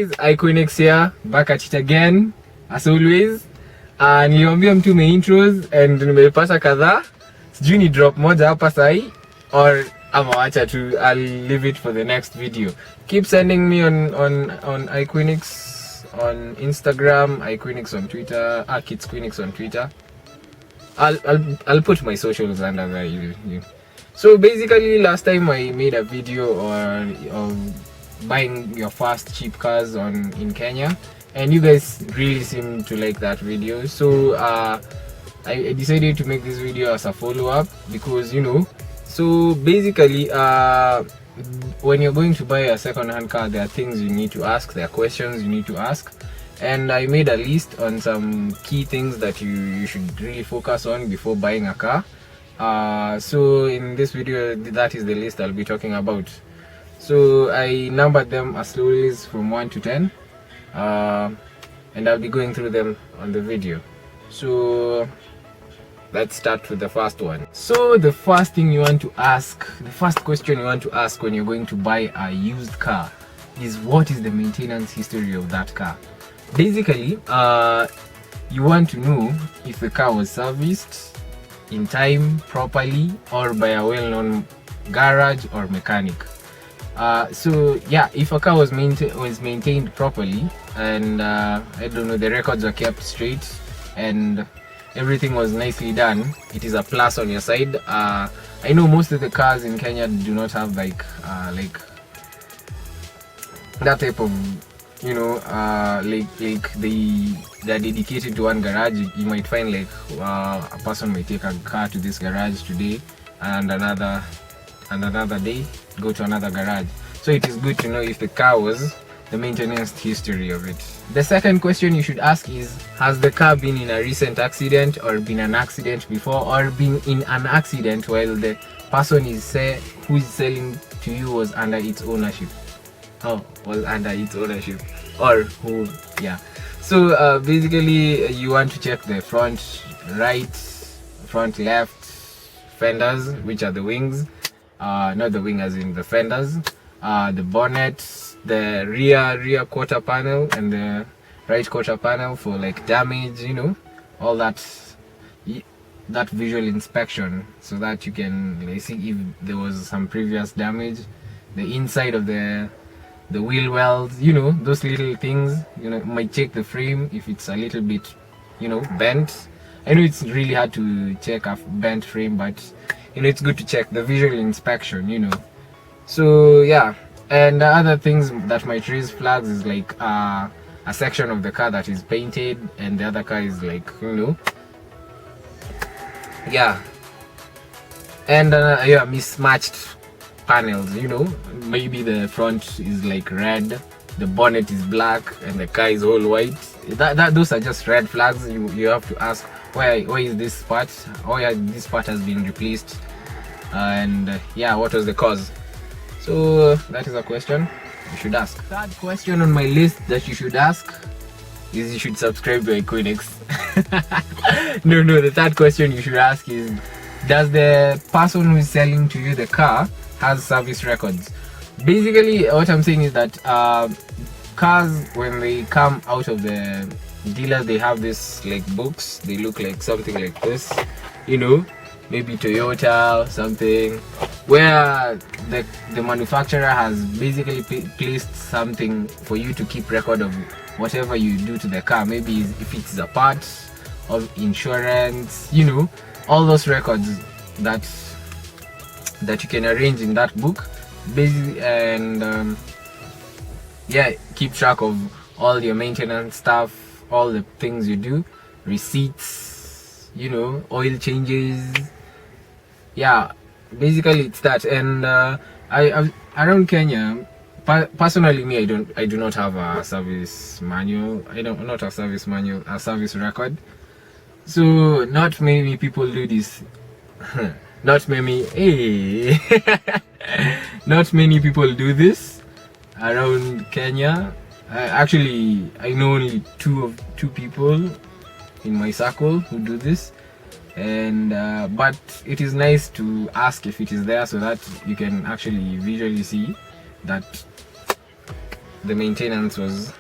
guys, cuinix here, back at it again as always. Niliambia mtume intros and nimepata kadhaa. Sijui ni drop moja hapa sahi or ama wacha tu, I'll leave it for the next video. Keep sending me on cuinix on Instagram, cuinix on Twitter, kids cuinix on Twitter. I'll put my socials under there. So basically, last time I made a video of buying your first cheap cars in Kenya, and you guys really seem to like that video. So I decided to make this video as a follow-up because so basically when you're going to buy a second-hand car, there are things you need to ask, there are questions you need to ask, and I made a list on some key things that you should really focus on before buying a car. So in this video, that is the list I'll be talking about. So I numbered them as slowly as from 1 to 10, and I'll be going through them on the video. So let's start with the first one. So the first thing you want to ask, the first question you want to ask when you're going to buy a used car is, what is the maintenance history of that car? Basically, you want to know if the car was serviced in time, properly, or by a well-known garage or mechanic. So yeah, if a car was maintained properly and I don't know, the records were kept straight and everything was nicely done, it is a plus on your side. I know most of the cars in Kenya do not have like that type of they're dedicated to one garage. You might find like a person might take a car to this garage today and another day go to another garage. So it is good to know if the car was, the maintenance history of it. The second question you should ask is, has the car been in a recent accident or been an accident before, or been in an accident while the person who is selling to you was under its ownership? Or who, yeah. So basically you want to check the front right, front left fenders, which are the wings, not the wing as in the fenders, the bonnet, the rear quarter panel and the right quarter panel for like damage, all that visual inspection, so that you can see if there was some previous damage. The inside of the wheel wells, those little things, might check the frame if it's a little bit bent. I know it's really hard to check a bent frame, but it's good to check the visual inspection. So yeah, and other things that might raise flags is like a section of the car that is painted and the other car is like yeah, and mismatched panels. Maybe the front is like red, the bonnet is black, and the car is all white. Those are just red flags. You have to ask, why is this part? Oh yeah, this part has been replaced, and yeah, what was the cause? So that is a question you should ask. Third question on my list that you should ask is, you should subscribe to cuinix. No, the third question you should ask is, does the person who is selling to you the car has service records? Basically what I'm saying is that cars, when they come out of the dealer, they have this like books. They look like something like this, maybe Toyota or something, where the manufacturer has basically placed something for you to keep record of whatever you do to the car. Maybe if it's a part of insurance, all those records that you can arrange in that book, basically, and yeah, keep track of all your maintenance stuff, all the things you do, receipts, oil changes. Yeah, basically it's that. And I around Kenya, personally, me, I do not have a service manual. Not a service manual, a service record. So not many people do this. Not many people do this around Kenya. Actually, I know only two people in my circle who do this, and but it is nice to ask if it is there, so that you can actually visually see that the maintenance was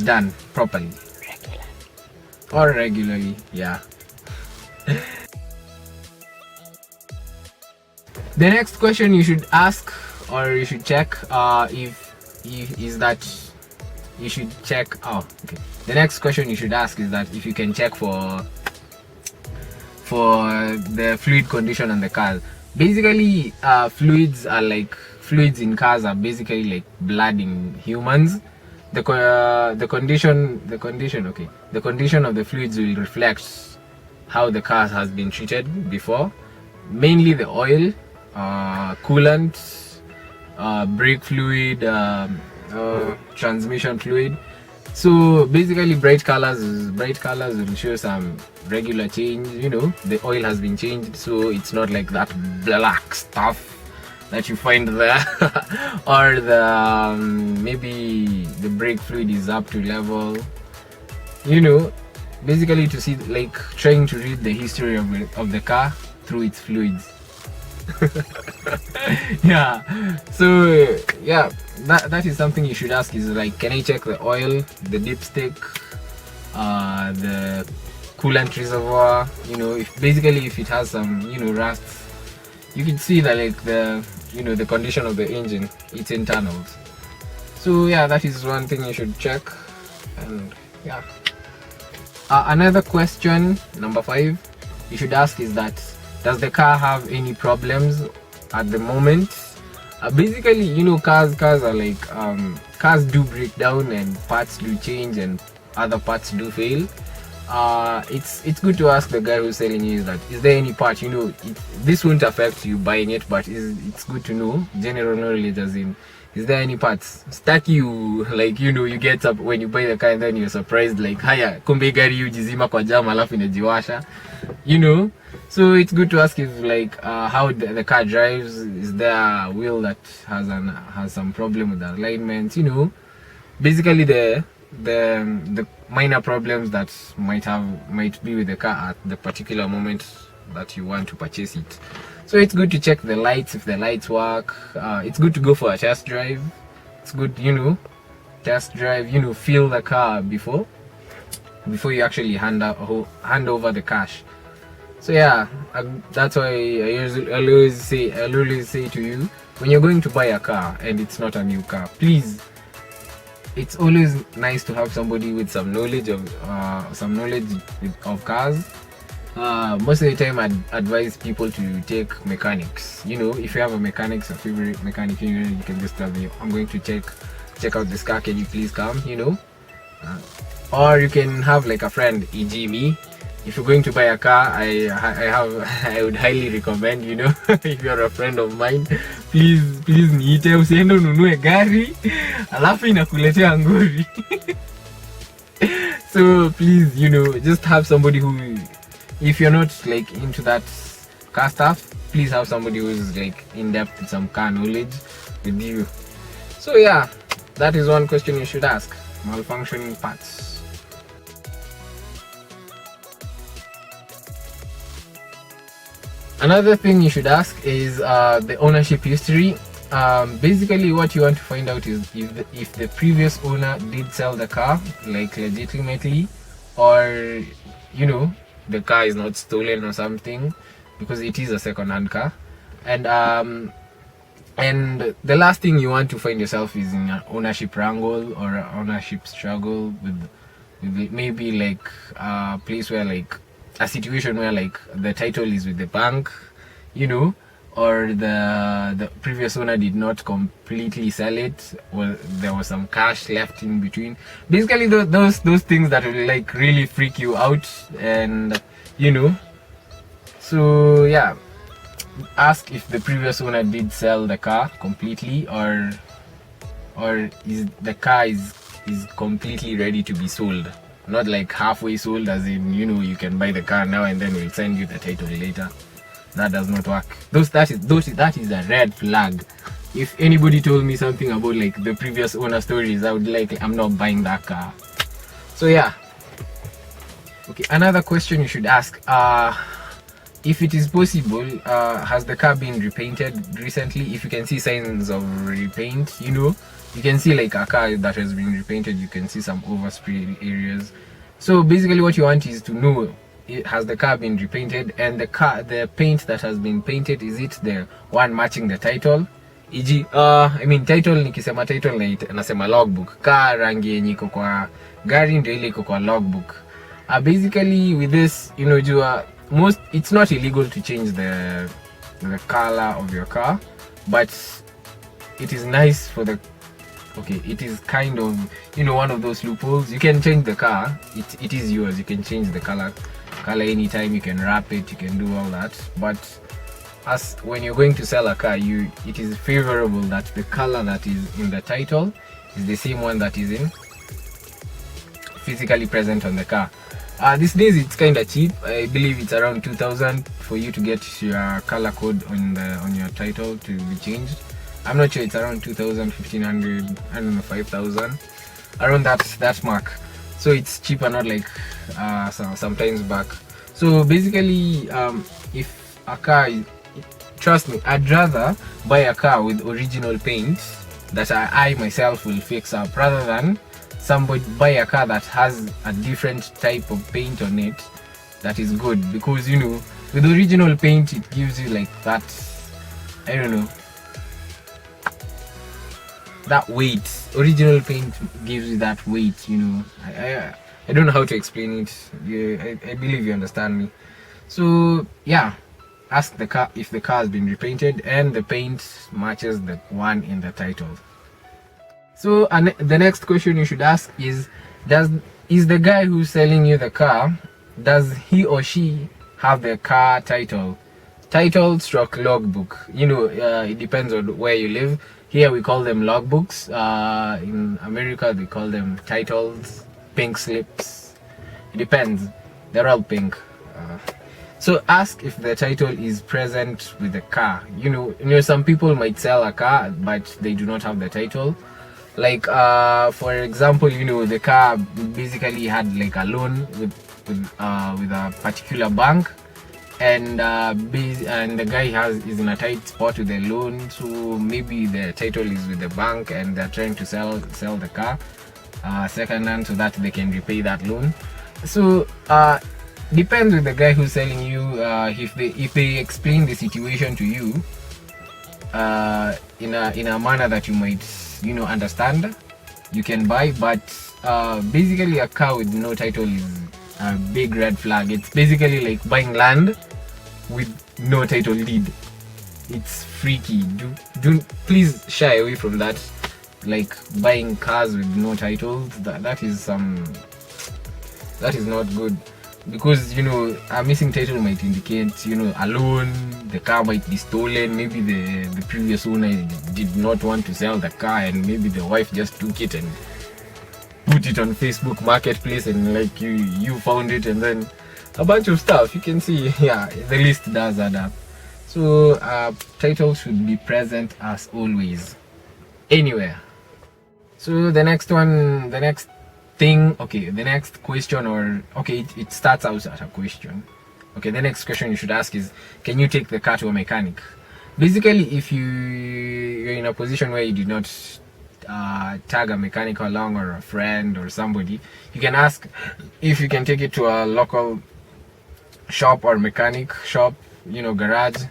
done properly or regularly. Yeah. The next question you should ask, or you should check, is that you should check. Oh, okay. The next question you should ask is that if you can check for the fluid condition on the car. Basically, fluids in cars are basically like blood in humans. The condition of the fluids will reflect how the car has been treated before. Mainly the oil, coolant, brake fluid, transmission fluid. So basically, bright colors will show some regular change. The oil has been changed, so it's not like that black stuff that you find there. Or the maybe the brake fluid is up to level. Basically to see, like, trying to read the history of the car through its fluids. Yeah. So yeah, that is something you should ask, is like, can I check the oil, the dipstick, the coolant reservoir? If it has some rust, you can see that, like, the condition of the engine, its internals. So yeah, that is one thing you should check. And yeah, another question, number 5, you should ask is that, does the car have any problems at the moment? Basically, cars are like, cars do break down and parts do change and other parts do fail. It's good to ask the guy who's selling you, is there any part, this won't affect you buying it, but it's good to know general knowledge, as in, is there any parts stuck you, like, you get up when you buy the car and then you're surprised, like, haya kumbe gari ujizima kwa jam alafu inajiwasha. So it's good to ask if, like, how the car drives. Is there a wheel that has some problem with the alignment? Basically the minor problems that might be with the car at the particular moment that you want to purchase it. So it's good to check the lights, if the lights work. It's good to go for a test drive. It's good, test drive, feel the car before you actually hand over the cash. So yeah, that's why I'll always say to you, when you're going to buy a car and it's not a new car, please, it's always nice to have somebody with some knowledge of cars. Most of the time, I advise people to take mechanics. If you have a favorite mechanic, you can just tell me, I'm going to check out this car, can you please come? Or you can have like a friend, e.g. me. If you're going to buy a car, I would highly recommend, if you're a friend of mine, please niite, usiende ununue gari alafu inakuletea ngori. So please, just have somebody who, if you're not like into that car stuff, please have somebody who's like in depth with some car knowledge with you. So yeah, that is one question you should ask: malfunctioning parts. Another thing you should ask is the ownership history. Basically, what you want to find out is if the previous owner did sell the car, like, legitimately, or the car is not stolen or something, because it is a second-hand car. And the last thing you want to find yourself is in an ownership wrangle or an ownership struggle with maybe like a place where, like, a situation where, like, the title is with the bank, or the previous owner did not completely sell it, or there was some cash left in between. Basically, those things that will, like, really freak you out. And so yeah, ask if the previous owner did sell the car completely, or is the car is completely ready to be sold. Not like halfway sold, as in, you can buy the car now and then we'll send you the title later. That does not work. That is a red flag. If anybody told me something about, like, the previous owner stories, I would be like, I'm not buying that car. So yeah. Okay, another question you should ask, if it is possible, has the car been repainted recently? If you can see signs of repaint, you you can see like a car that has been repainted, you can see some overspray areas. So basically what you want is to know, has the car been repainted, and the paint that has been painted, is it the one matching the title? E.g. I mean title, nikisema title nasema logbook. Car rangi yenye iko kwa gari ndio ile iko kwa logbook. Basically with this, you know, it's not illegal to change the color of your car, but it is nice for the, okay, it is kind of, you know, one of those loopholes. You can change the car, it is yours, you can change the color anytime, you can wrap it, you can do all that. But as when you're going to sell a car, it is favorable that the color that is in the title is the same one that is in physically present on the car. These days it's kind of cheap. I believe it's around 2,000 for you to get your color code on your title to be changed. I'm not sure, it's around 2,000, 1,500, I don't know, 5,000, around that mark. So it's cheaper, not like sometimes back. So basically, if a car is, trust me, I'd rather buy a car with original paint that I myself will fix up, rather than somebody buy a car that has a different type of paint on it that is good. Because, you know, with original paint, it gives you like that, I don't know, that weight. Original paint gives you that weight, you know. I don't know how to explain it. I believe you understand me. So yeah, ask the car if the car has been repainted and the paint matches the one in the title. So the next question you should ask is the guy who's selling you the car, does he or she have the car title stroke logbook? You know, it depends on where you live. Here we call them logbooks. In America they call them titles, pink slips. It depends. They're all pink. So ask if the title is present with the car. You know, some people might sell a car but they do not have the title. Like for example, you know, the car basically had like a loan with a particular bank, and the guy is in a tight spot with the loan, so maybe the title is with the bank and they're trying to sell the car second hand so that they can repay that loan. So depends with the guy who's selling you. If they explain the situation to you in a manner that you might, you know, understand, you can buy. But basically a car with no title is a big red flag. It's basically like buying land with no title deed. It's freaky. Please shy away from that. Like buying cars with no titles, that is not good. Because, you know, a missing title might indicate, you know, a loan, the car might be stolen, maybe the previous owner did not want to sell the car and maybe the wife just took it and put it on Facebook Marketplace, and like you found it, and then a bunch of stuff. You can see, yeah, the list does add up. So title should be present as always, anywhere. So the next question, or okay, it starts out as a question. Okay, the next question you should ask is, can you take the car to a mechanic? Basically, if you're in a position where you did not tag a mechanic along, or a friend or somebody, you can ask if you can take it to a local shop or mechanic shop, you know, garage,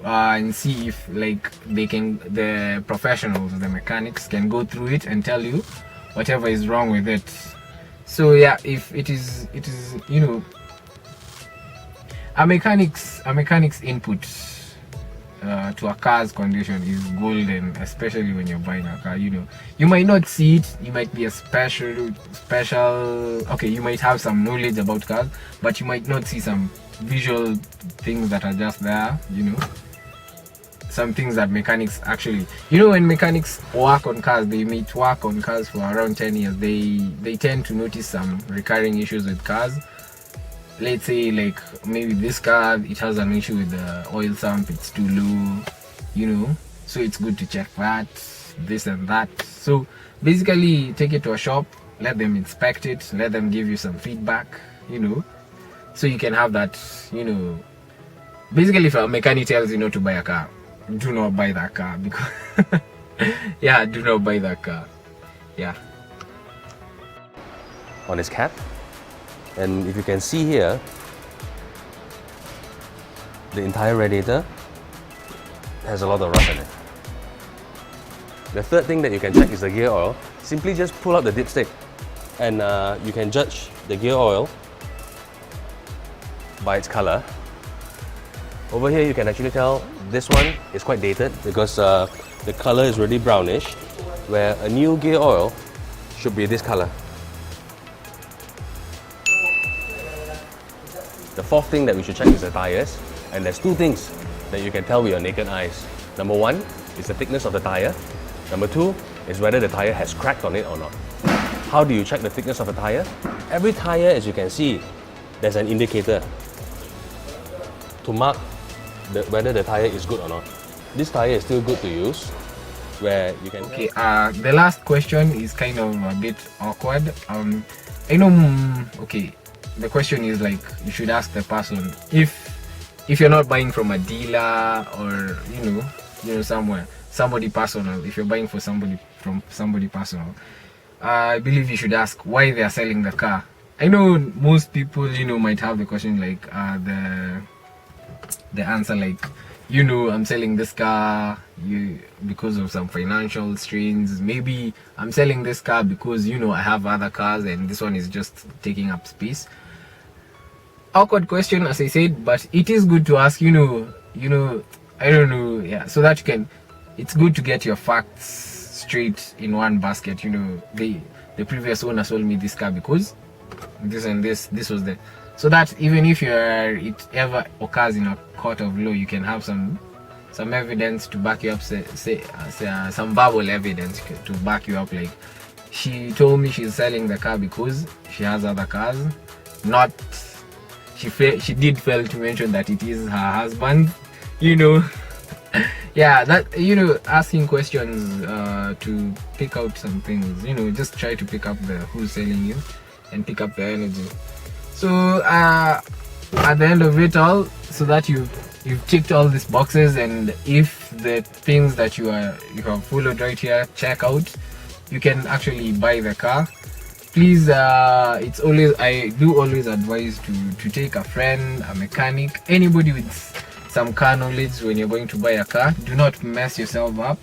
and see if like the professionals, the mechanics, can go through it and tell you whatever is wrong with it. So yeah, if it is, you know, a mechanic's input to a car's condition is golden, especially when you're buying a car. You know, you might not see it, you might be a special okay, you might have some knowledge about cars, but you might not see some visual things that are just there, you know. Some things that mechanics actually, you know, when mechanics work on cars, they might work on cars for around 10 years. They tend to notice some recurring issues with cars. Let's say like maybe this car, it has an issue with the oil sump, it's too low, you know, so it's good to check that, this and that. So basically take it to a shop, let them inspect it, let them give you some feedback, you know, so you can have that, you know. Basically, if a mechanic tells you not to buy a car, do not buy that car, because Yeah, do not buy that car. Yeah. On his cap, and if you can see here, the entire radiator has a lot of rust in it. The third thing that you can check is the gear oil. Simply just pull out the dipstick and you can judge the gear oil by its color. Over here you can actually tell this one is quite dated because the color is really brownish, where a new gear oil should be this color. The fourth thing that we should check is the tires, and there's two things that you can tell with your naked eyes. Number one is the thickness of the tire. Number two is whether the tire has cracked on it or not. How do you check the thickness of a tire? Every tire, as you can see, there's an indicator to mark whether the tire is good or not. This tire is still good to use, where you can... Okay, the last question is kind of a bit awkward. I know, okay, the question is like, you should ask the person if you're not buying from a dealer or you know somebody personal. If you're buying from somebody personal, I believe you should ask why they are selling the car. I know most people might have the question like the answer like, I'm selling this car because of some financial strains. Maybe I'm selling this car because I have other cars and this one is just taking up space. Awkward question, as I said, but it is good to ask. I don't know, yeah, so that it's good to get your facts straight in one basket. The previous owner sold me this car because this and this was the, so that even if it ever occurs in a court of law, you can have some evidence to back you up, some verbal evidence to back you up, like she told me she's selling the car because she has other cars, not she did fail to mention that it is her husband. Yeah, that asking questions to pick out some things, just try to pick up the who's selling you and pick up the energy. So at the end of it all, so that you've ticked all these boxes, and if the things that you have followed right here check out, you can actually buy the car. Please, I do always advise to take a friend, a mechanic, anybody with some car knowledge when you're going to buy a car. Do not mess yourself up.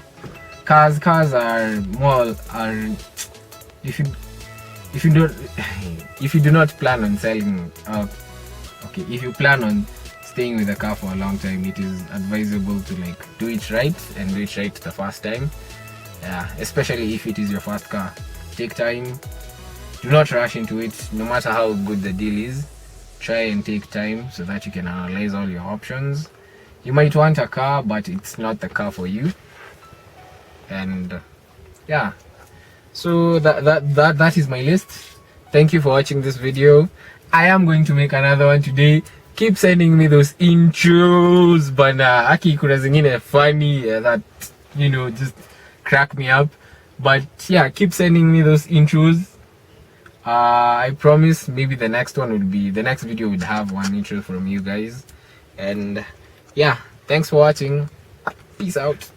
Cars are if you do not plan on selling, okay, if you plan on staying with a car for a long time, it is advisable to do it right and do it right the first time. Yeah, especially if it is your first car. Take time. Do not rush into it. No matter how good the deal is, try and take time so that you can analyze all your options. You might want a car, but it's not the car for you. And yeah, so that is my list. Thank you for watching this video. I am going to make another one today. Keep sending me those intros, bana aki kuna zingine funny that just crack me up. But yeah, keep sending me those intros. I promise maybe the next video would have one intro from you guys. And yeah, thanks for watching. Peace out.